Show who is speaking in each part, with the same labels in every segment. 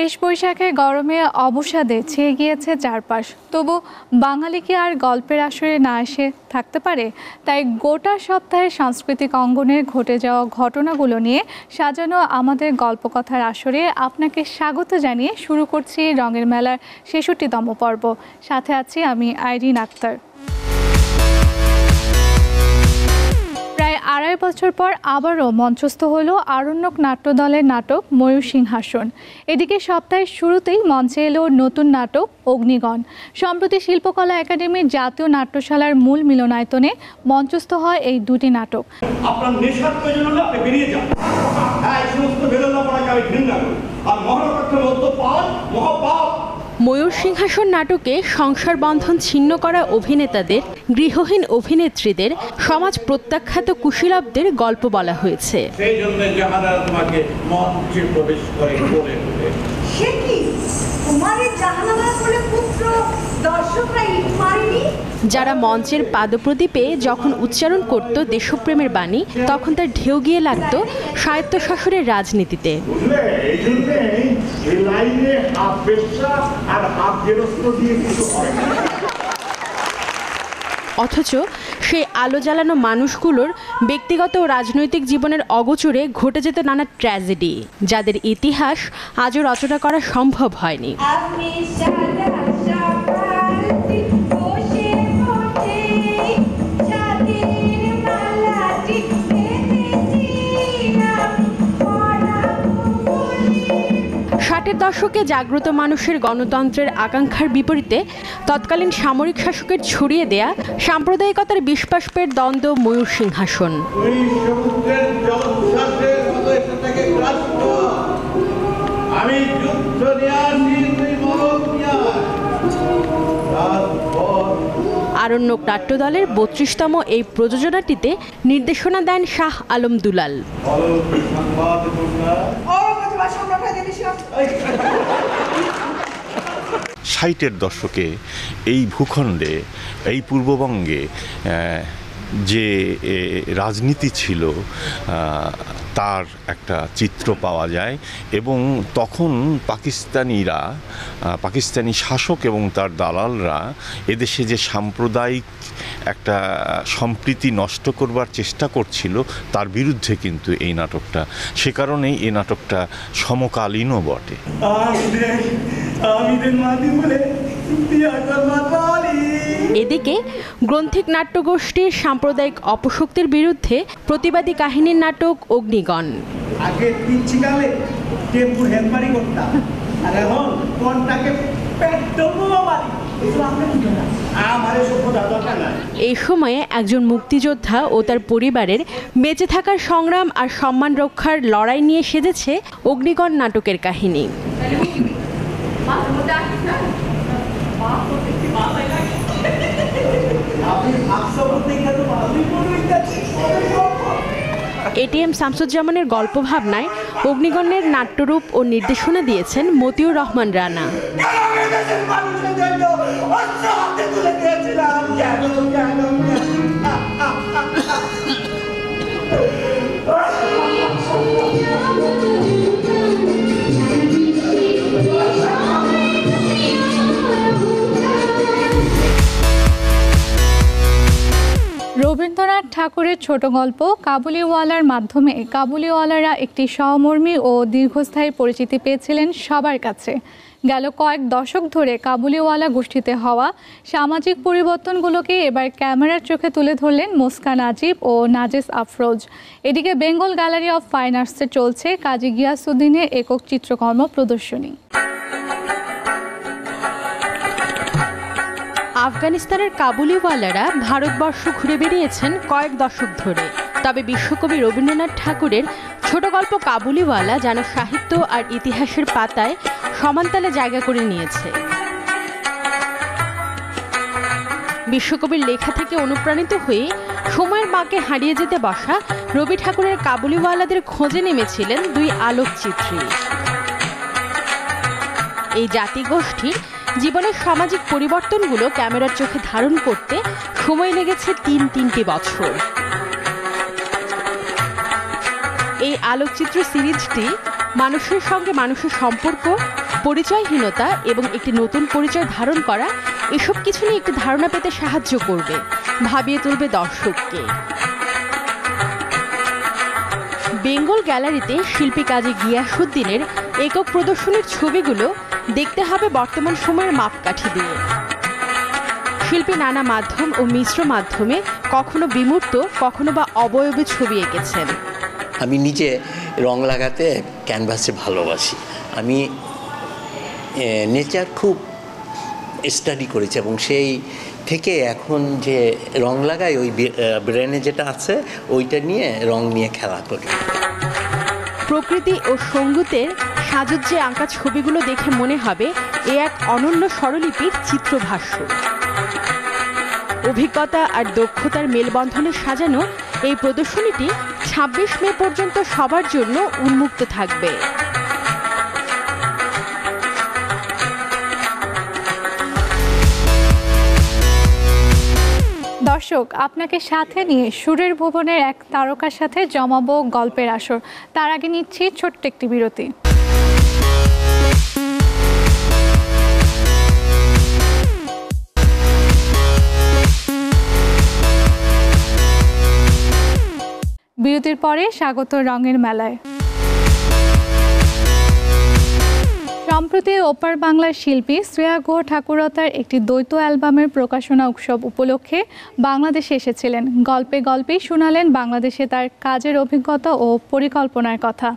Speaker 1: শেষ বৈশাখের গরমে অবসাদে ছেয়ে গিয়েছে চারপাশ। তবু বাঙালি কি আর গল্পের আসরে না এসে থাকতে পারে? তাই গোটা সপ্তাহে সাংস্কৃতিক অঙ্গনে ঘটে যাওয়া ঘটনাগুলো নিয়ে সাজানো আমাদের গল্পকথার আসরে আপনাকে স্বাগত জানিয়ে শুরু করছি রঙের মেলার ৬৬তম পর্ব। সাথে আছি আমি আইরিন আক্তার। প্রায় ২.৫ বছর পর আবারও মঞ্চস্থ হলো আরণ্যক নাট্যদলের নাটক ময়ূর সিংহাসন। এদিকে সপ্তাহের শুরুতেই মঞ্চে এলো নতুন নাটক অগ্নিগণ। সম্প্রতি শিল্পকলা একাডেমির জাতীয় নাট্যশালার মূল মিলনায়তনে মঞ্চস্থ হয় এই দুটি নাটক।
Speaker 2: আপনার নেশার প্রয়োজন হলে আপনি বেরিয়ে যান। এই সমস্ত বেদনা পড়াকে আমি ঘৃণা করি। আর মহানগরের মদ্যপান মহাপাপ।
Speaker 3: ময়ূর সিংহাসন নাটকে সংসার বন্ধন ছিন্ন করা অভিনেতাদের, গৃহহীন অভিনেত্রীদের, সমাজ প্রত্যাখ্যাত কুশীলবদের গল্প বলা হয়েছে।
Speaker 2: সেই জন্য জাহানারা তোমাকে মঞ্চে প্রবেশ করে বলে
Speaker 4: সে কি কুমারী জাহানারা বলে পুত্র দর্শকরা ইট মারেনি?
Speaker 3: যারা মঞ্চের পাদপ্রদীপে যখন উচ্চারণ করত দেশপ্রেমের বাণী, তখন তার ঢেউ গিয়ে লাগত স্বায়ত্তশাসনের রাজনীতিতে। অথচ সেই আলো জ্বালানো মানুষগুলোর ব্যক্তিগত ও রাজনৈতিক জীবনের অগোচরে ঘটে যেত নানা ট্র্যাজেডি, যাদের ইতিহাস আজও রচনা করা সম্ভব হয়নি। ষাটের দশকে জাগ্রত মানুষের গণতন্ত্রের আকাঙ্ক্ষার বিপরীতে তৎকালীন সামরিক শাসকের ছড়িয়ে দেয়া সাম্প্রদায়িকতার বিষবাষ্পের দ্বন্দ্ব ময়ূর সিংহাসন। আরণ্যক নাট্যদলের ৩২তম এই প্রযোজনাটিতে নির্দেশনা দেন শাহ আলম দুলাল।
Speaker 5: ৬০-এর দশকে এই ভূখণ্ডে, এই পূর্ববঙ্গে যে রাজনীতি ছিল তার একটা চিত্র পাওয়া যায়। এবং তখন পাকিস্তানি শাসক এবং তার দালালরা এদেশে যে সাম্প্রদায়িক একটা সম্প্রীতি নষ্ট করবার চেষ্টা করছিল, তার বিরুদ্ধে কিন্তু এই নাটকটা। সে কারণেই এই নাটকটা সমকালীনও বটে।
Speaker 3: এদিকে গ্রন্থিক নাট্যগোষ্ঠীর সাম্প্রদায়িক অপশক্তির বিরুদ্ধে প্রতিবাদী কাহিনীর নাটক অগ্নিগণ।
Speaker 2: আগে পিচ্ছিকালে টেম্পুর হেলপারি করতাম, আর এখন কোনটাকে
Speaker 3: এই সময়ে একজন মুক্তিযোদ্ধা ও তার পরিবারের বেঁচে থাকার সংগ্রাম আর সম্মান রক্ষার লড়াই নিয়ে সেজেছে অগ্নিগণ নাটকের কাহিনী। এটিএম শামসুজ্জামানের গল্প ভাবনায় অগ্নিগণের নাট্যরূপ ও নির্দেশনা দিয়েছেন মতিউর রহমান রানা।
Speaker 1: রবীন্দ্রনাথ ঠাকুরের ছোট গল্প কাবুলিওয়ালার মাধ্যমে কাবুলিওয়ালারা একটি সহমর্মী ও দীর্ঘস্থায়ী পরিচিতি পেয়েছিলেন সবার কাছে। গেল কয়েক দশক ধরে কাবুলিওয়ালা গোষ্ঠীতে হওয়া সামাজিক পরিবর্তনগুলোকে এবার ক্যামেরার চোখে তুলে ধরলেন মুস্কান আজিব ও নাজেস আফরোজ। এদিকে বেঙ্গল গ্যালারি অফ ফাইন আর্টসে চলছে কাজী গিয়াসউদ্দিনের একক চিত্রকর্ম প্রদর্শনী।
Speaker 3: আফগানিস্তানের কাবুলিওয়ালারা ভারতবর্ষ ঘুরে বেরিয়েছেন কয়েক দশক ধরে। তবে বিশ্বকবি রবীন্দ্রনাথ ঠাকুরের ছোট গল্প কাবুলিওয়ালা যেন সাহিত্য আর ইতিহাসের পাতায় সমানতালে জায়গা করে নিয়েছে। বিশ্বকবির লেখা থেকে অনুপ্রাণিত হয়ে সময়ের বাঁকে হারিয়ে যেতে বসা রবি ঠাকুরের কাবুলিওয়ালাদের খোঁজে নেমেছিলেন দুই আলোকচিত্রী। এই জাতিগোষ্ঠীর জীবনের সামাজিক পরিবর্তনগুলো ক্যামেরার চোখে ধারণ করতে সময় লেগেছে তিনটি বছর। এই আলোকচিত্র সিরিজটি মানুষের সঙ্গে মানুষের সম্পর্ক, পরিচয়হীনতা এবং একটি নতুন পরিচয় ধারণ করা এসব কিছু নিয়ে একটি ধারণা পেতে সাহায্য করবে, ভাবিয়ে তুলবে দর্শককে। বেঙ্গল গ্যালারিতে শিল্পী কাজী গিয়াসউদ্দিনের একক প্রদর্শনীর ছবিগুলো দেখতে হবে বর্তমান সময়ের মাপকাঠি দিয়ে। শিল্পী নানা মাধ্যম ও মিশ্র মাধ্যমে কখনো বিমূর্ত, কখনো বা অবয়বে ছবি এঁকেছেন।
Speaker 6: আমি নিজে রং লাগাতে ক্যানভাসে ভালোবাসি। আমি নেচার খুব স্টাডি করেছি এবং সেই থেকে এখন যে রং লাগাই ওই ব্রেনে যেটা আছে ওইটা নিয়ে রং নিয়ে খেলা করি।
Speaker 3: প্রকৃতি ও সঙ্গীতের সাজুজ্যে আঁকা ছবিগুলো দেখে মনে হবে এ এক অনন্য স্বরলিপির চিত্রভাষ্য। অভিজ্ঞতা আর দক্ষতার মেলবন্ধনে সাজানো এই প্রদর্শনীটি ২৬ মে পর্যন্ত সবার জন্য উন্মুক্ত থাকবে।
Speaker 1: দর্শক, আপনাকে সাথে নিয়ে সুরের ভুবনের এক তারকার সাথে জমাবো গল্পের আসর। তার আগে নিচ্ছি ছোট্ট একটি বিরতি। বিরতির পরে স্বাগত রঙের মেলায়। সম্প্রতি ওপার বাংলার শিল্পী শ্রেয়া গুহ ঠাকুরতার একটি দ্বৈত অ্যালবামের প্রকাশনা উৎসব উপলক্ষে বাংলাদেশে এসেছিলেন। গল্পে গল্পেই শোনালেন বাংলাদেশে তার কাজের অভিজ্ঞতা ও পরিকল্পনার কথা।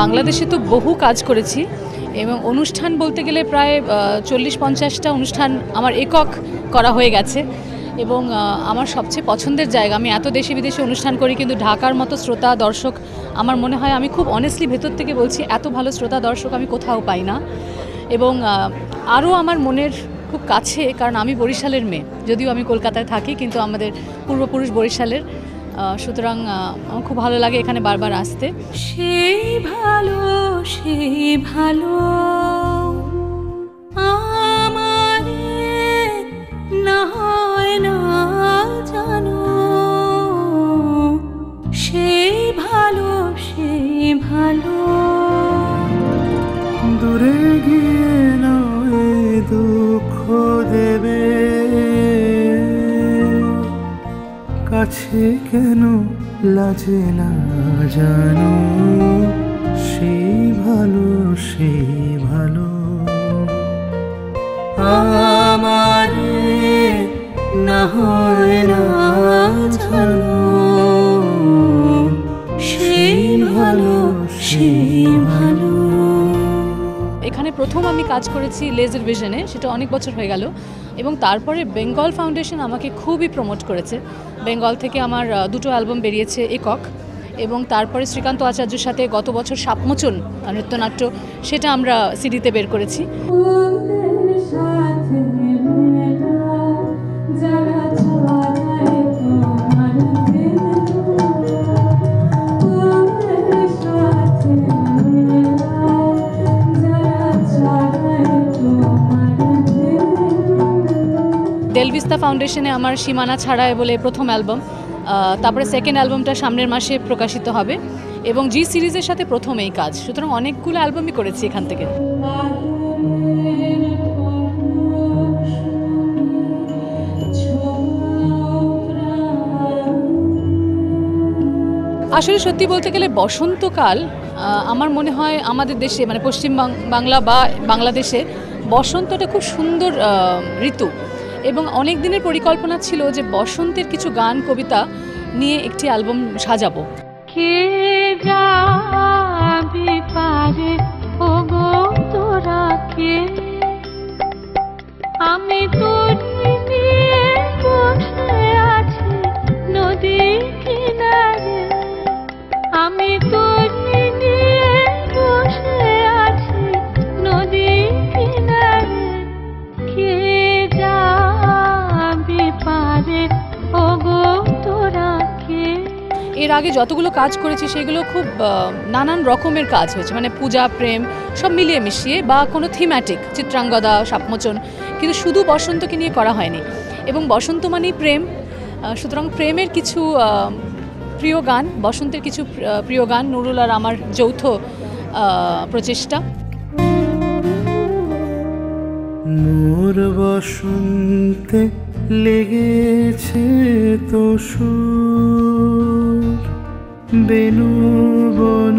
Speaker 7: বাংলাদেশে তো বহু কাজ করেছি এবং অনুষ্ঠান বলতে গেলে প্রায় ৪০-৫০টা অনুষ্ঠান আমার একক করা হয়ে গেছে এবং আমার সবচেয়ে পছন্দের জায়গা। আমি এত দেশে বিদেশে অনুষ্ঠান করি কিন্তু ঢাকার মতো শ্রোতা দর্শক আমার মনে হয়, আমি খুব অনেস্টলি ভেতর থেকে বলছি, এত ভালো শ্রোতা দর্শক আমি কোথাও পাই না। এবং আরও আমার মনের খুব কাছে, কারণ আমি বরিশালের মেয়ে, যদিও আমি কলকাতায় থাকি কিন্তু আমাদের পূর্বপুরুষ বরিশালের, সুতরাং আমার খুব ভালো লাগে এখানে বারবার আসতে।
Speaker 8: সেই ভালো আমারে না হয় না জানো, সেই ভালো
Speaker 9: দূরে গিয়ে নয় দুঃখ দেবে, কাছে কেন লাজে না জানো, সেই ভালো আমারে না হয় না জানো, সেই ভালো
Speaker 7: এখানে প্রথম আমি কাজ করেছি লেজার ভিশনে, সেটা অনেক বছর হয়ে গেল, এবং তারপরে বেঙ্গল ফাউন্ডেশন আমাকে খুবই প্রমোট করেছে। বেঙ্গল থেকে আমার দুটো অ্যালবাম বেরিয়েছে একক, এবং তারপরে শ্রীকান্ত আচার্যের সাথে গত বছর সাপমোচন নৃত্যনাট্য, সেটা আমরা সিডিতে বের করেছি। ডেলভিস্তা ফাউন্ডেশনে আমার সীমানা ছাড়ায় বলে প্রথম অ্যালবাম, তারপরে সেকেন্ড অ্যালবামটা সামনের মাসে প্রকাশিত হবে, এবং জি সিরিজের সাথে প্রথম এই কাজ। সুতরাং অনেকগুলো অ্যালবামই করেছি এখান থেকে। আসলে সত্যি বলতে গেলে বসন্তকাল আমার মনে হয় আমাদের দেশে, মানে পশ্চিম বাংলা বা বাংলাদেশে বসন্তটা খুব সুন্দর ঋতু, এবং অনেক দিনের পরিকল্পনা ছিল যে বসন্তের কিছু গান কবিতা নিয়ে একটি অ্যালবাম সাজাবো।
Speaker 8: কে যাবি পারে ওগো তোরা কে, আমি তোর নিয়ে বসে আছি নদী কিনারে, আমি তোর নিয়ে বসে আছি নদী কিনারে, কে পারে ওগো তোরা কে।
Speaker 7: এর আগে যতগুলো কাজ করেছি সেগুলো খুব নানান রকমের কাজ হয়েছে, মানে পূজা, প্রেম সব মিলিয়ে মিশিয়ে, বা কোনো থিম্যাটিক, চিত্রাঙ্গদা, সাপমোচন, কিন্তু শুধু বসন্তকে নিয়ে করা হয়নি। এবং বসন্ত মানেই প্রেম, সুতরাং প্রেমের কিছু প্রিয় গান, বসন্তের কিছু প্রিয় গান, নুরুল আর আমার যৌথ প্রচেষ্টা।
Speaker 9: মোর বসন্তে লেগেছে তো সুর, বেনু বন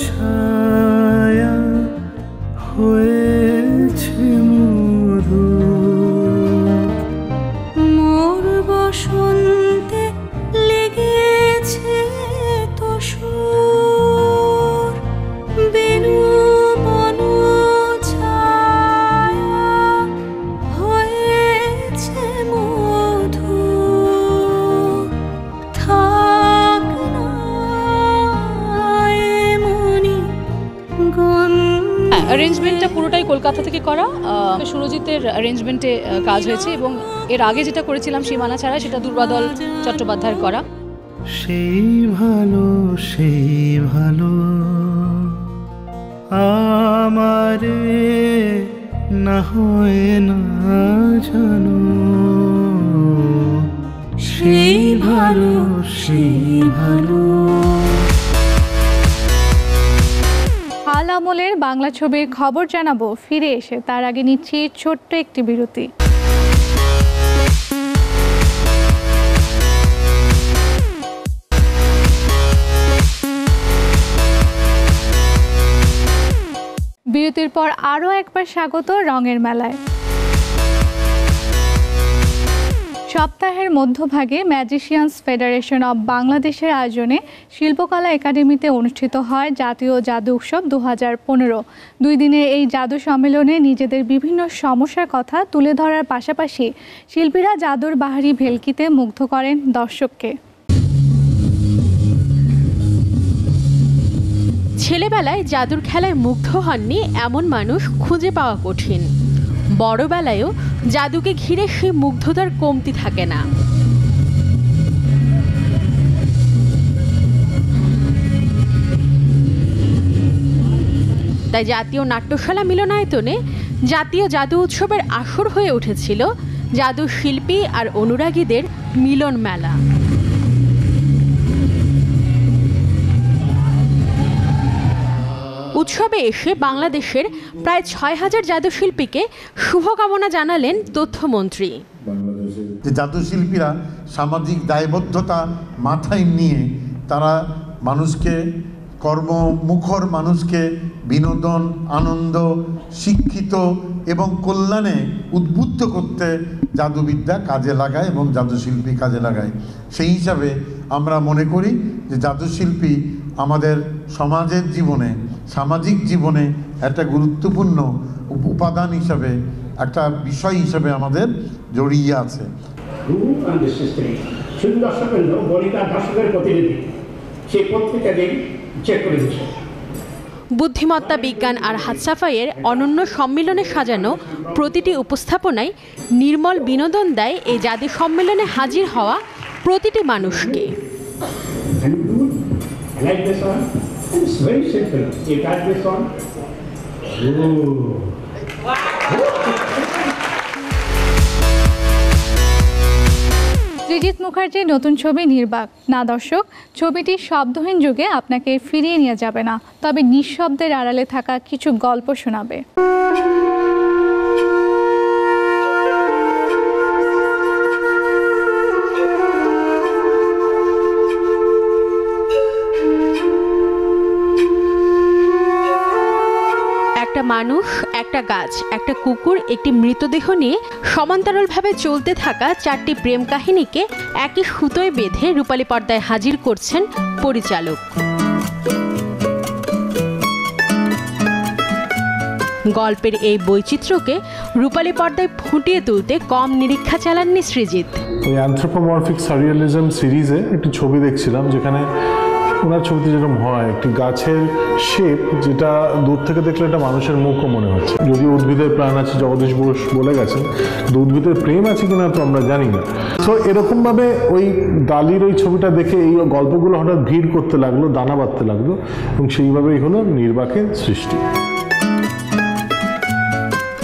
Speaker 9: ছায়া হয়েছে মধুর।
Speaker 8: মোর বসন্তে লেগেছে তো সুর, বেনু বন ছায়া হয়েছে মধুর। থাক না এমনি গন্ধ।
Speaker 7: অ্যারেঞ্জমেন্টটা পুরোটাই কলকাতা থেকে করা, সুরজিতের অ্যারেঞ্জমেন্টে কাজ হয়েছে, এবং এর আগে যেটা করেছিলাম সীমানা ছাড়া, সেটা দুর্বাদল চট্টোপাধ্যায়ের করা।
Speaker 9: সেই ভালো আমারে না হয় না জানো, সেই ভালো
Speaker 1: হাল আমলের বাংলা ছবির খবর জানাবো ফিরে এসে, তার আগে নিচ্ছি ছোট্ট একটি বিরতি। বিরতির পর আরও একবার স্বাগত রঙের মেলায়। সপ্তাহের মধ্যভাগে ম্যাজিশিয়ানস ফেডারেশন অব বাংলাদেশের আয়োজনে শিল্পকলা একাডেমিতে অনুষ্ঠিত হয় জাতীয় জাদু উৎসব 2015। 2 দিনের এই জাদু সম্মেলনে নিজেদের বিভিন্ন সমস্যার কথা তুলে ধরার পাশাপাশি শিল্পীরা জাদুর বাহারি ভেলকিতে মুগ্ধ করেন দর্শককে।
Speaker 3: ছেলেবেলায় জাদুর খেলায় মুগ্ধ হননি এমন মানুষ খুঁজে পাওয়া কঠিন। বড়বেলায়ও জাদুকে ঘিরে সেই মুগ্ধতার কমতি থাকে না। তাই জাতীয় নাট্যশালা মিলনায়তনে জাতীয় জাদু উৎসবের আসর হয়ে উঠেছিল জাদু শিল্পী আর অনুরাগীদের মিলন মেলা। উৎসবে এসে বাংলাদেশের প্রায় 6000 জাদুশিল্পীকে শুভকামনা জানালেন তথ্যমন্ত্রী।
Speaker 10: যে জাদুশিল্পীরা সামাজিক দায়বদ্ধতা মাথায় নিয়ে তারা মানুষকে, কর্মমুখর মানুষকে বিনোদন, আনন্দ, শিক্ষিত এবং কল্যাণে উদ্বুদ্ধ করতে জাদুবিদ্যা কাজে লাগায় এবং জাদুশিল্পী কাজে লাগায়। সেই হিসাবে আমরা মনে করি যে জাদুশিল্পী আমাদের সমাজের জীবনে, সামাজিক জীবনে একটা গুরুত্বপূর্ণ উপাদান হিসাবে, একটা বিষয় হিসাবে আমাদের জড়িয়ে আছে।
Speaker 3: বুদ্ধিমত্তা, বিজ্ঞান আর হাত সাফাইয়ের অনন্য সম্মেলনে সাজানো প্রতিটি উপস্থাপনায় নির্মল বিনোদন দেয় এই জাদু সম্মেলনে হাজির হওয়া প্রতিটি মানুষকে।
Speaker 1: সৃজিত মুখার্জির নতুন ছবি নির্বাক। না দর্শক, ছবিটি শব্দহীন যুগে আপনাকে ফিরিয়ে নিয়ে যাবে না, তবে নিঃশব্দের আড়ালে থাকা কিছু গল্প শোনাবে।
Speaker 3: একটা মানুষ, একটা গাছ, একটা কুকুর, একটি মৃতদেহ নিয়ে সমান্তরালভাবে চলতে থাকা 4টি প্রেম কাহিনীকে একই সুতোয় বেঁধে রূপালী পর্দায় হাজির করছেন পরিচালক। গল্পের এই বৈচিত্র্যকে রূপালী পর্দায় ফুটিয়ে তুলতে কম নিরীক্ষা চালাননি সৃজিত।
Speaker 11: ওই অ্যানথ্রোপোমরফিক সারিয়ালিজম সিরিজে একটি ছবি দেখছিলাম যেখানে ওনার ছবিতে যেরকম হয় একটি গাছের শেপ, যেটা দূর থেকে দেখলে একটা মানুষের মুখও মনে হচ্ছে। যদি উদ্ভিদের প্রাণ আছে, জগদীশ বোস বলে গেছেন, তো উদ্ভিদের প্রেম আছে কিনা তো আমরা জানি না। তো এরকমভাবে ওই ডালির ওই ছবিটা দেখে এই গল্পগুলো হঠাৎ ভিড় করতে লাগলো, দানা বাঁধতে লাগলো, এবং সেইভাবেই হলো নির্বাকের সৃষ্টি।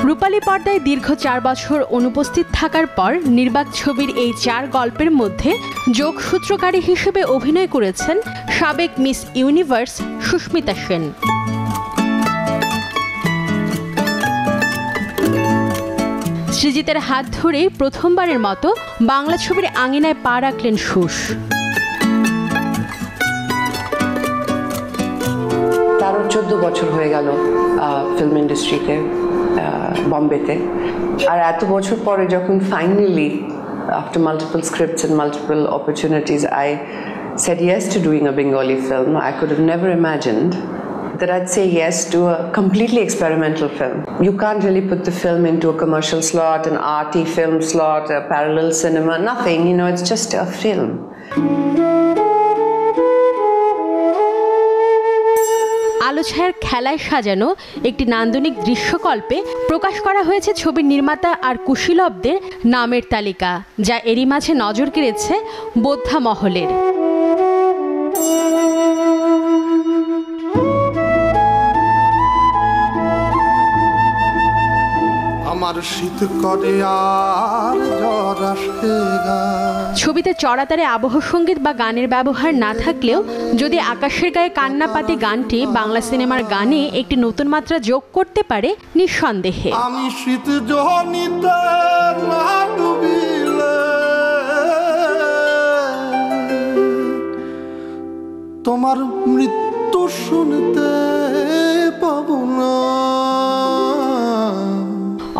Speaker 3: রূপালী পর্দায় দীর্ঘ 4 বছর অনুপস্থিত থাকার পর নির্বাক ছবির এই 4 গল্পের মধ্যে যোগসূত্রকারী হিসেবে অভিনয় করেছেন সাবেক মিস ইউনিভার্স সুস্মিতা সেন। সৃজিতের হাত ধরেই প্রথমবারের মতো বাংলা ছবির আঙিনায় পা রাখলেন সুস।
Speaker 12: 13-14 বছর হয়ে গেল ফিল্ম ইন্ডাস্ট্রিতে, বম্বেতে। আর এত বছর পরে যখন finally after multiple scripts and multiple opportunities I said yes to doing a Bengali film, I could have never imagined that I'd say yes to a completely experimental film. You can't really put the film into a commercial slot, an arty film slot, a parallel cinema, nothing, you know, it's just a film.
Speaker 3: আলো ছায়ার খেলায় সাজানো একটি নান্দনিক দৃশ্যকল্পে প্রকাশ করা হয়েছে ছবির নির্মাতা আর কুশীলবদের নামের তালিকা, যা এরই মাঝে নজর কেড়েছে বোদ্ধা মহলের।
Speaker 9: আমার শীত করে আর জ্বর আসে গা।
Speaker 3: ছবিতে চড়াতারে আবহ সঙ্গীত বা গানের ব্যবহার না থাকলেও যদি আকাশের গায়ে কান্না পাতে গানটি বাংলা সিনেমার গানে একটি নতুন মাত্রা যোগ করতে পারে নিঃসন্দেহে।
Speaker 9: আমি শীত জনিতে না ডুবিলে তোমার মৃত্যু শুনতে পাবো না।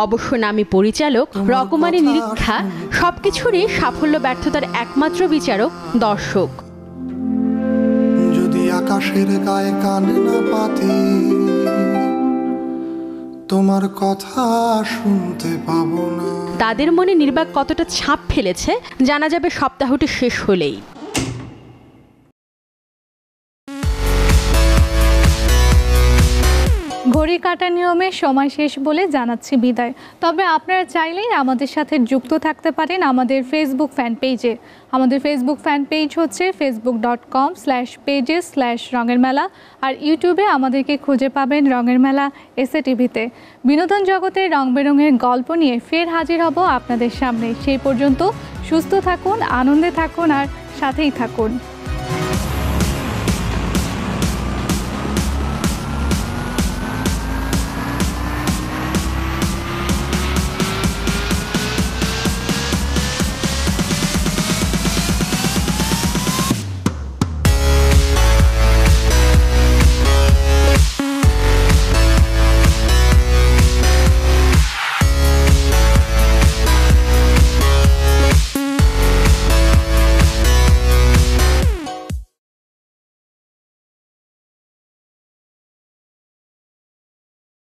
Speaker 3: অবশ্য নামী পরিচালক রকমারি নিরীক্ষা সবকিছুরই সাফল্য ব্যর্থতার একমাত্র বিচারক দর্শক।
Speaker 9: যদি আকাশের গায়ে কান না পাতি তোমার কথা শুনতে পাবো না।
Speaker 3: তাদের মনে নির্বাক কতটা ছাপ ফেলেছে জানা যাবে সপ্তাহটি শেষ হলেই।
Speaker 1: ঘড়ি কাটা নিয়মে সময় শেষ বলে জানাচ্ছি বিদায়। তবে আপনারা চাইলেই আমাদের সাথে যুক্ত থাকতে পারেন আমাদের ফেসবুক ফ্যান পেজে। আমাদের ফেসবুক ফ্যান পেজ হচ্ছে facebook.com/pages/রঙের মেলা, আর ইউটিউবে আমাদেরকে খুঁজে পাবেন রঙের মেলা SATVতে। বিনোদন জগতে রং বেরঙের গল্প নিয়ে ফের হাজির হব আপনাদের সামনে। সেই পর্যন্ত সুস্থ থাকুন, আনন্দে থাকুন আর সাথেই থাকুন।